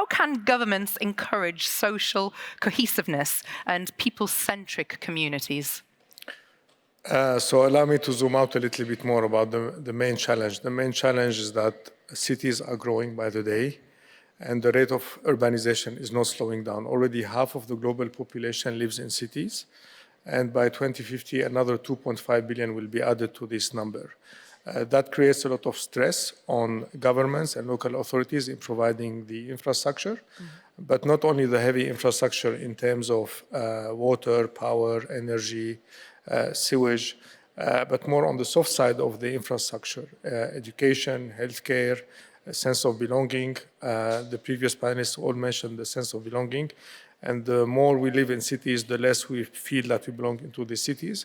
how can governments encourage social cohesiveness and people-centric communities? So allow me to zoom out a little bit more about the main challenge. The main challenge is that cities are growing by the day, and the rate of urbanization is not slowing down. Already half of the global population lives in cities, and by 2050, another 2.5 billion will be added to this number. That creates a lot of stress on governments and local authorities in providing the infrastructure, but not only the heavy infrastructure in terms of water, power, energy, sewage, but more on the soft side of the infrastructure, education, healthcare, a sense of belonging. The previous panelists all mentioned the sense of belonging. And the more we live in cities, the less we feel that we belong into the cities.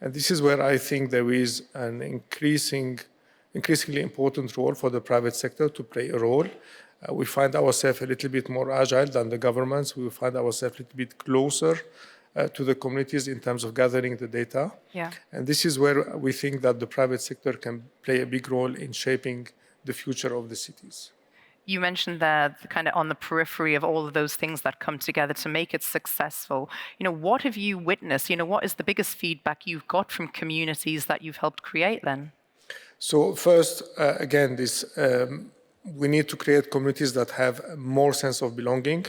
And this is where I think there is an increasingly important role for the private sector to play a role. We find ourselves a little bit more agile than the governments. We find ourselves a little bit closer to the communities in terms of gathering the data. Yeah. And this is where we think that the private sector can play a big role in shaping the future of the cities. You mentioned there, kind of on the periphery of all of those things that come together to make it successful. What have you witnessed? What is the biggest feedback you've got from communities that you've helped create then? So first, again, we need to create communities that have more sense of belonging.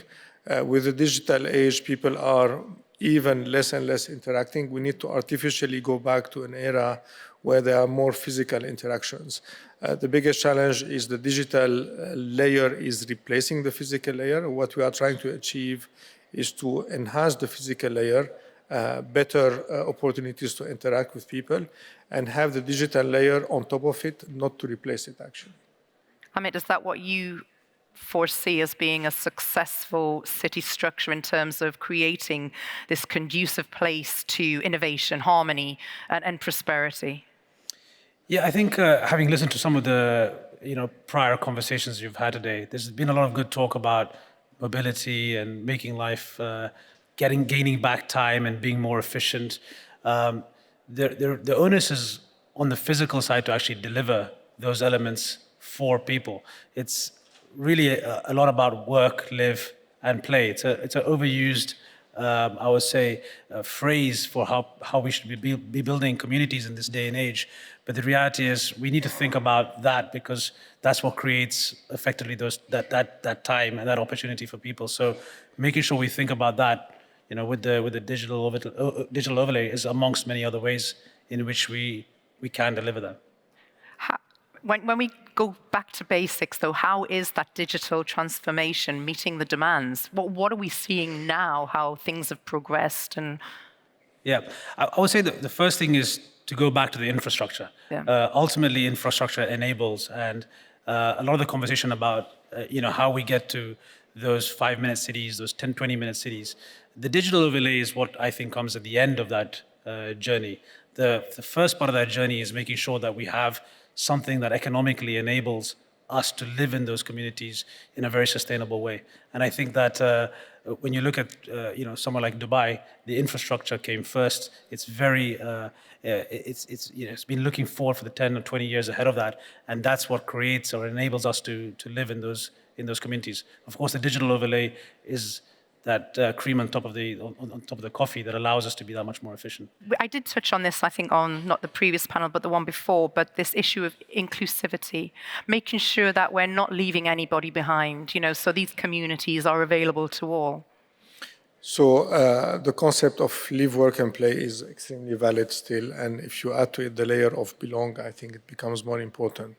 With the digital age, people are even less and less interacting. We need to artificially go back to an era where there are more physical interactions. The biggest challenge is the digital layer is replacing the physical layer. What we are trying to achieve is to enhance the physical layer, better opportunities to interact with people, and have the digital layer on top of it, not to replace it, actually. Amit, is that what you foresee as being a successful city structure in terms of creating this conducive place to innovation, harmony, and prosperity? Yeah, I think having listened to some of the prior conversations you've had today, there's been a lot of good talk about mobility and making life, gaining back time and being more efficient. The onus is on the physical side to actually deliver those elements for people. It's really a lot about work, live, and play. It's an overused, I would say, phrase for how we should be building communities in this day and age. But the reality is we need to think about that because that's what creates effectively that time and that opportunity for people. So making sure we think about that, with the digital overlay is amongst many other ways in which we can deliver that. When we go back to basics, though, how is that digital transformation meeting the demands? What are we seeing now, how things have progressed? Yeah, I would say that the first thing is to go back to the infrastructure. Yeah. Ultimately, infrastructure enables, and a lot of the conversation about how we get to those 5-minute cities, those 10, 20-minute cities. The digital overlay is what I think comes at the end of that journey. The first part of that journey is making sure that we have something that economically enables us to live in those communities in a very sustainable way. And I think that when you look at somewhere like Dubai, the infrastructure came first. It's very it's been looking forward for the 10 or 20 years ahead of that, and that's what creates or enables us to live in those communities. Of course, the digital overlay is that cream on top of the coffee that allows us to be that much more efficient. I did touch on this, I think, on not the previous panel, but the one before, but this issue of inclusivity, making sure that we're not leaving anybody behind, so these communities are available to all. So the concept of live, work, and play is extremely valid still. And if you add to it the layer of belong, I think it becomes more important.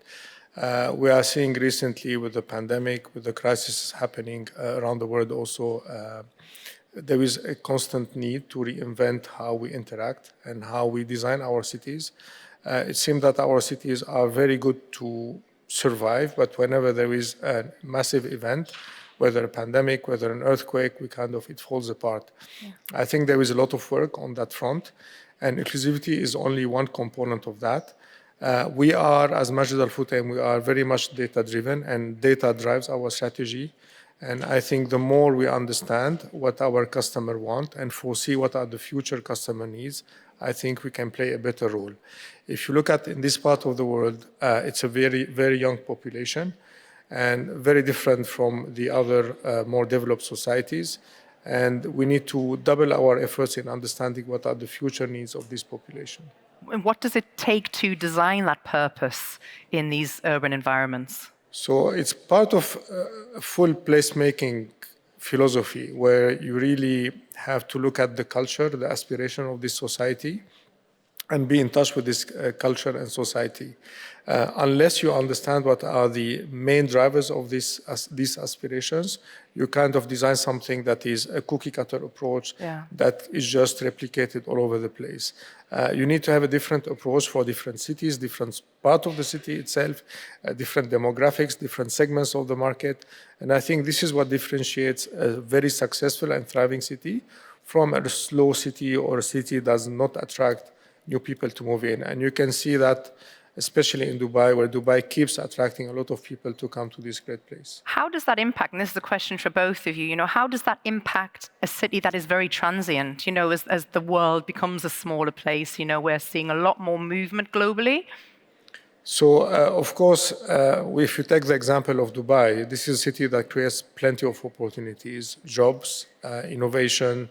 We are seeing recently with the pandemic, with the crisis happening around the world also, there is a constant need to reinvent how we interact and how we design our cities. It seems that our cities are very good to survive, but whenever there is a massive event, whether a pandemic, whether an earthquake, it falls apart. Yeah. I think there is a lot of work on that front, and inclusivity is only one component of that. We are, as Majid al-Futtaim, we are very much data-driven, and data drives our strategy. And I think the more we understand what our customer want and foresee what are the future customer needs, I think we can play a better role. If you look at in this part of the world, it's a very, very young population. and very different from the other more developed societies. And we need to double our efforts in understanding what are the future needs of this population. And what does it take to design that purpose in these urban environments? So it's part of a full placemaking philosophy where you really have to look at the culture, the aspiration of this society, and be in touch with this culture and society. Unless you understand what are the main drivers of these aspirations, you kind of design something that is a cookie-cutter approach that is just replicated all over the place. You need to have a different approach for different cities, different part of the city itself, different demographics, different segments of the market. And I think this is what differentiates a very successful and thriving city from a slow city or a city that does not attract new people to move in. And you can see that especially in Dubai, where Dubai keeps attracting a lot of people to come to this great place. How does that impact, and this is a question for both of you, how does that impact a city that is very transient? As the world becomes a smaller place, we're seeing a lot more movement globally. So, of course, if you take the example of Dubai, this is a city that creates plenty of opportunities, jobs, innovation,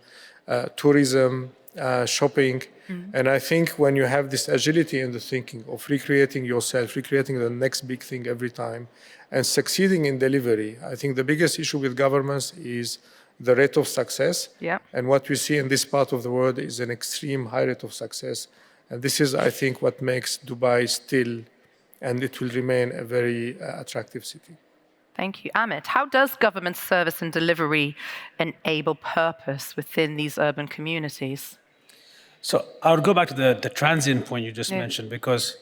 tourism, shopping. And I think when you have this agility in the thinking of recreating yourself, recreating the next big thing every time, and succeeding in delivery, I think the biggest issue with governments is the rate of success. Yeah. And what we see in this part of the world is an extreme high rate of success. And this is, I think, what makes Dubai still, and it will remain, a very attractive city. Thank you. Amit, how does government service and delivery enable purpose within these urban communities? So I would go back to the transient point you just mentioned, because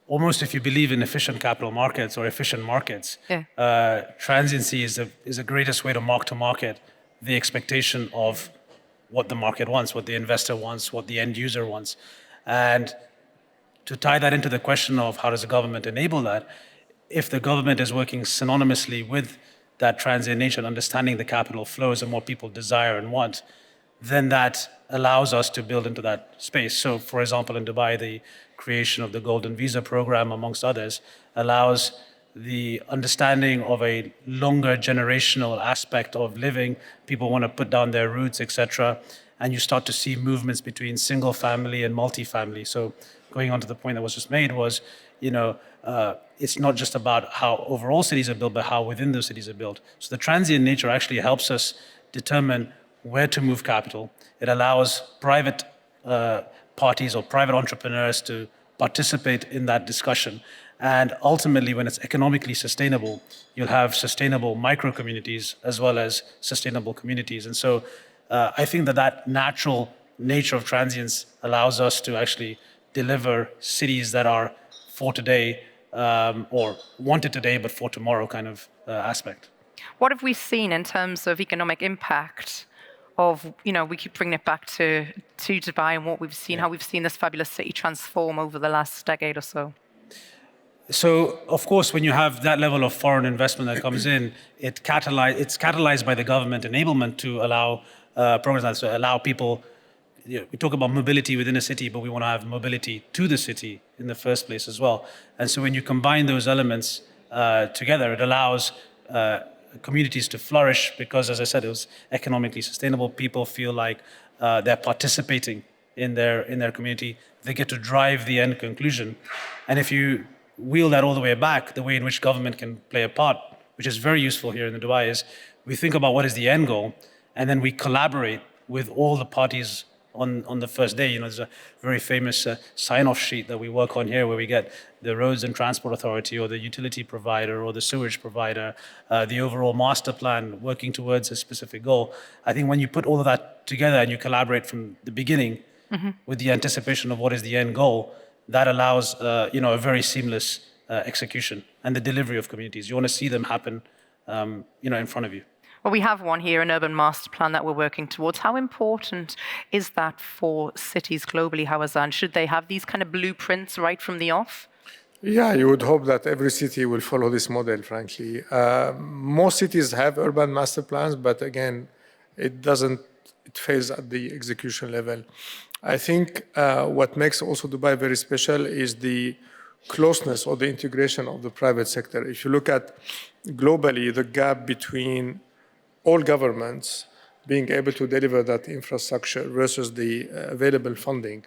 almost if you believe in efficient capital markets or efficient markets, transiency is the greatest way to market the expectation of what the market wants, what the investor wants, what the end user wants. And to tie that into the question of how does the government enable that, if the government is working synonymously with that transient nature and understanding the capital flows and what people desire and want, then that allows us to build into that space. So, for example, in Dubai, the creation of the Golden Visa program, amongst others, allows the understanding of a longer generational aspect of living. People want to put down their roots, etc. And you start to see movements between single family and multifamily. So going on to the point that was just made was, it's not just about how overall cities are built, but how within those cities are built. So the transient nature actually helps us determine where to move capital. It allows private parties or private entrepreneurs to participate in that discussion. And ultimately, when it's economically sustainable, you'll have sustainable micro-communities as well as sustainable communities. And so I think that natural nature of transience allows us to actually deliver cities that are for today or wanted today but for tomorrow kind of aspect. What have we seen in terms of economic impact of, we keep bringing it back to Dubai and what we've seen, how we've seen this fabulous city transform over the last decade or so? So, of course, when you have that level of foreign investment that comes in, it's catalyzed by the government enablement to allow programs that allow people. We talk about mobility within a city, but we want to have mobility to the city in the first place as well. And so when you combine those elements together, it allows communities to flourish because, as I said, it was economically sustainable. People feel like they're participating in their community. They get to drive the end conclusion. And if you wheel that all the way back, the way in which government can play a part, which is very useful here in the Dubai, is we think about what is the end goal, and then we collaborate with all the parties on the first day. There's a very famous sign-off sheet that we work on here where we get the Roads and Transport Authority or the utility provider or the sewage provider, the overall master plan working towards a specific goal. I think when you put all of that together and you collaborate from the beginning with the anticipation of what is the end goal, that allows a very seamless execution and the delivery of communities. You want to see them happen in front of you. Well, we have one here, an urban master plan that we're working towards. How important is that for cities globally, Hawazen? Should they have these kind of blueprints right from the off? Yeah, you would hope that every city will follow this model, frankly. Most cities have urban master plans, but again, it fails at the execution level. I think what makes also Dubai very special is the closeness or the integration of the private sector. If you look at globally, the gap between all governments being able to deliver that infrastructure versus the available funding,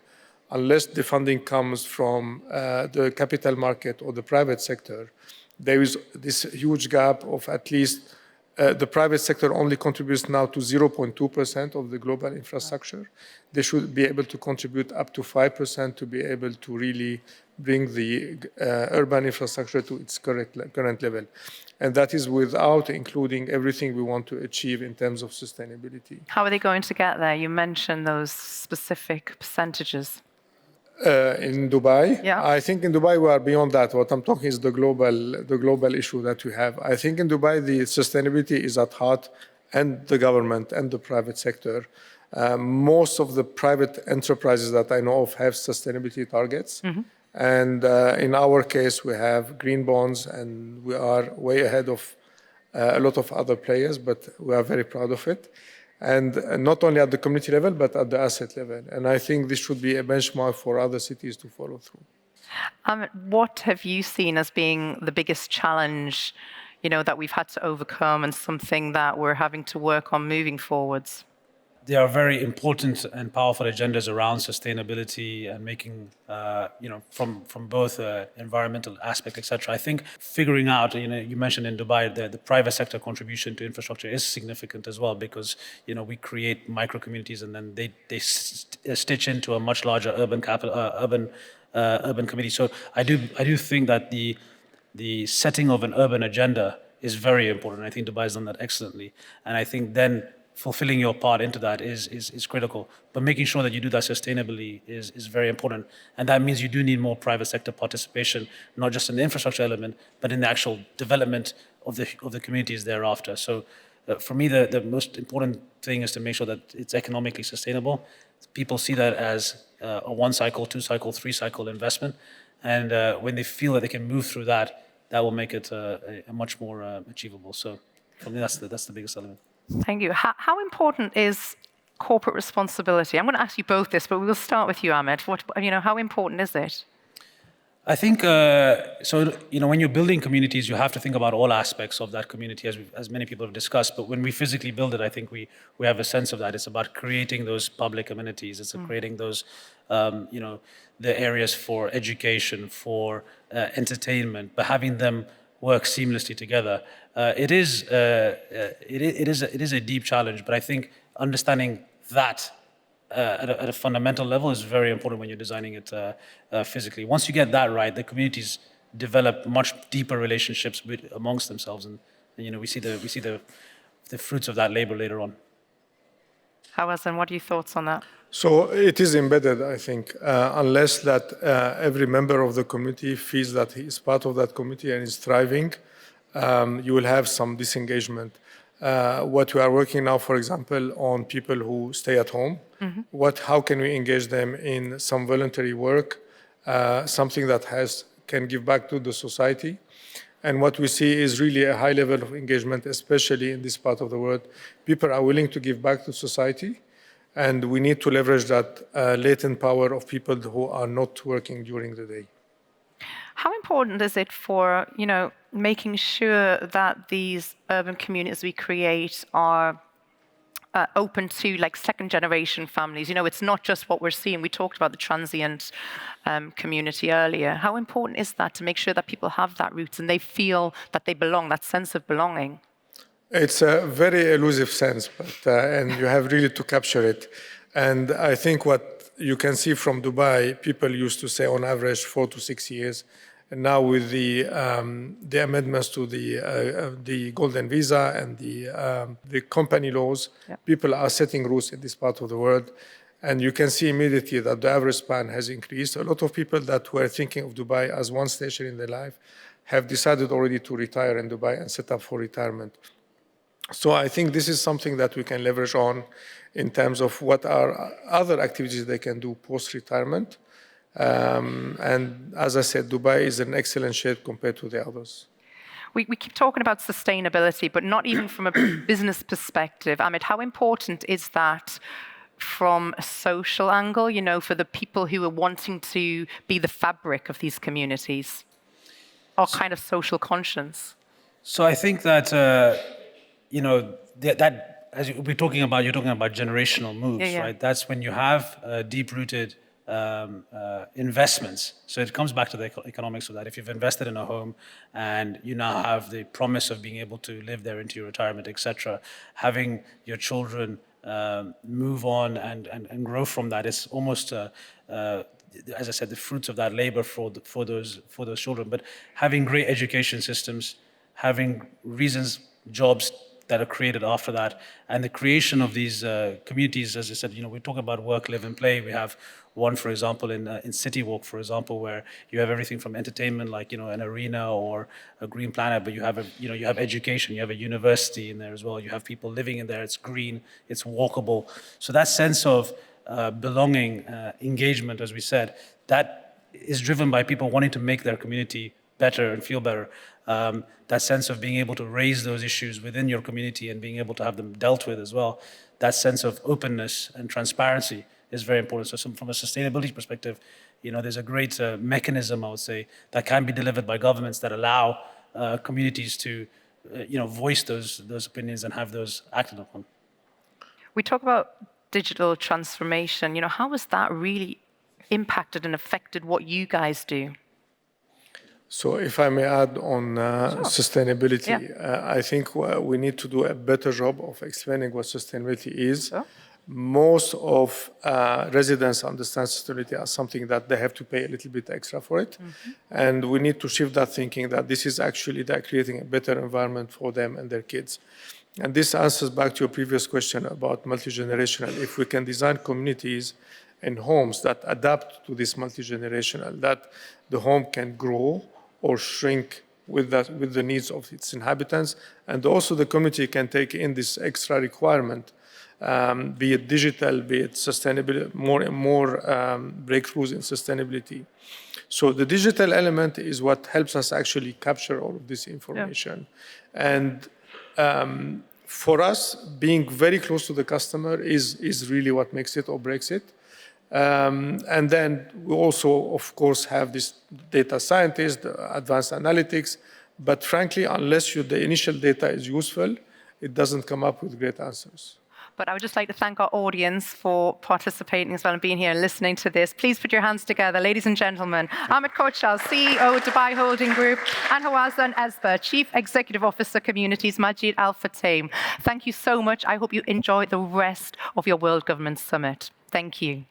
unless the funding comes from the capital market or the private sector, there is this huge gap of at least the private sector only contributes now to 0.2% of the global infrastructure. They should be able to contribute up to 5% to be able to really bring the urban infrastructure to its current level. And that is without including everything we want to achieve in terms of sustainability. How are they going to get there? You mentioned those specific percentages. In Dubai, Yeah. I think in Dubai we are beyond that. What I'm talking is the global issue that we have. I think in Dubai the sustainability is at heart, and the government and the private sector. Most of the private enterprises that I know of have sustainability targets. Mm-hmm. And in our case, we have green bonds, and we are way ahead of a lot of other players, but we are very proud of it. And not only at the community level, but at the asset level. And I think this should be a benchmark for other cities to follow through. What have you seen as being the biggest challenge, that we've had to overcome and something that we're having to work on moving forwards? There are very important and powerful agendas around sustainability and making, from both environmental aspect, etc. I think figuring out, you mentioned in Dubai, the private sector contribution to infrastructure is significant as well, because, we create micro communities and then they stitch into a much larger urban community. So I do think that the setting of an urban agenda is very important. I think Dubai has done that excellently. And I think then fulfilling your part into that is critical. But making sure that you do that sustainably is very important. And that means you do need more private sector participation, not just in the infrastructure element, but in the actual development of the communities thereafter. So for me, the most important thing is to make sure that it's economically sustainable. People see that as a 1 cycle, 2 cycle, 3 cycle investment. And when they feel that they can move through that, that will make it a much more achievable. So for me, that's the biggest element. Thank you. How important is corporate responsibility? I'm going to ask you both this, but we'll start with you, Amit. How important is it? I think, when you're building communities, you have to think about all aspects of that community, as many people have discussed. But when we physically build it, I think we have a sense of that. It's about creating those public amenities. It's creating those, the areas for education, for entertainment, but having them work seamlessly together. It is a deep challenge, but I think understanding that at a fundamental level is very important when you're designing it physically. Once you get that right, the communities develop much deeper relationships amongst themselves, and we see the fruits of that labor later on. Hawazen, what are your thoughts on that? So it is embedded, I think, unless that every member of the community feels that he is part of that community and is thriving, you will have some disengagement. What we are working now, for example, on people who stay at home, how can we engage them in some voluntary work, something that can give back to the society. And what we see is really a high level of engagement, especially in this part of the world. People are willing to give back to society. And we need to leverage that latent power of people who are not working during the day. How important is it for, making sure that these urban communities we create are open to second generation families? It's not just what we're seeing. We talked about the transient community earlier. How important is that to make sure that people have that roots and they feel that they belong, that sense of belonging? It's a very elusive sense, and you have really to capture it. And I think what you can see from Dubai, people used to say on average 4 to 6 years. And now with the amendments to the golden visa and the company laws, people are setting roots in this part of the world. And you can see immediately that the average span has increased. A lot of people that were thinking of Dubai as one station in their life have decided already to retire in Dubai and set up for retirement. So I think this is something that we can leverage on in terms of what are other activities they can do post-retirement. And as I said, Dubai is in excellent shape compared to the others. We keep talking about sustainability, but not even from a business perspective. Amit, how important is that from a social angle, you know, for the people who are wanting to be the fabric of these communities, or kind of social conscience? So I think that, you know, that as we're talking about, you're talking about generational moves, right? That's when you have deep-rooted investments. So it comes back to the economics of that. If you've invested in a home and you now have the promise of being able to live there into your retirement, etc., having your children move on and grow from that is almost, as I said, the fruits of that labor for those children. But having great education systems, having reasons, jobs that are created after that, and the creation of these communities, as I said, you know, we talk about work, live, and play. We have one, for example, in City Walk, for example, where you have everything from entertainment, like, you know, an arena or a green planet, but you have you have education, you have a university in there as well. You have people living in there. It's green, it's walkable. So that sense of belonging, engagement, as we said, that is driven by people wanting to make their community better and feel better. That sense of being able to raise those issues within your community and being able to have them dealt with as well. That sense of openness and transparency is very important. So from a sustainability perspective, you know, there's a great mechanism, I would say, that can be delivered by governments that allow communities to, you know, voice those opinions and have those acted upon. We talk about digital transformation. You know, how has that really impacted and affected what you guys do? So if I may add on sustainability, I think we need to do a better job of explaining what sustainability is. Sure. Most of residents understand sustainability as something that they have to pay a little bit extra for it. Mm-hmm. And we need to shift that thinking that this is actually that creating a better environment for them and their kids. And this answers back to your previous question about multi-generational. If we can design communities and homes that adapt to this multi-generational, that the home can grow or shrink with the needs of its inhabitants, and also the community can take in this extra requirement, be it digital, be it sustainability, more and more breakthroughs in sustainability. So the digital element is what helps us actually capture all of this information. Yeah. And for us, being very close to the customer is really what makes it or breaks it. And then we also, of course, have this data scientists, the advanced analytics, but frankly, unless the initial data is useful, it doesn't come up with great answers. But I would just like to thank our audience for participating as well and being here and listening to this. Please put your hands together, ladies and gentlemen. Amit Koshal, CEO, Dubai Holding Group, and Hawazen Esber, Chief Executive Officer, Communities, Majid Al-Futtaim. Thank you so much. I hope you enjoy the rest of your World Government Summit. Thank you.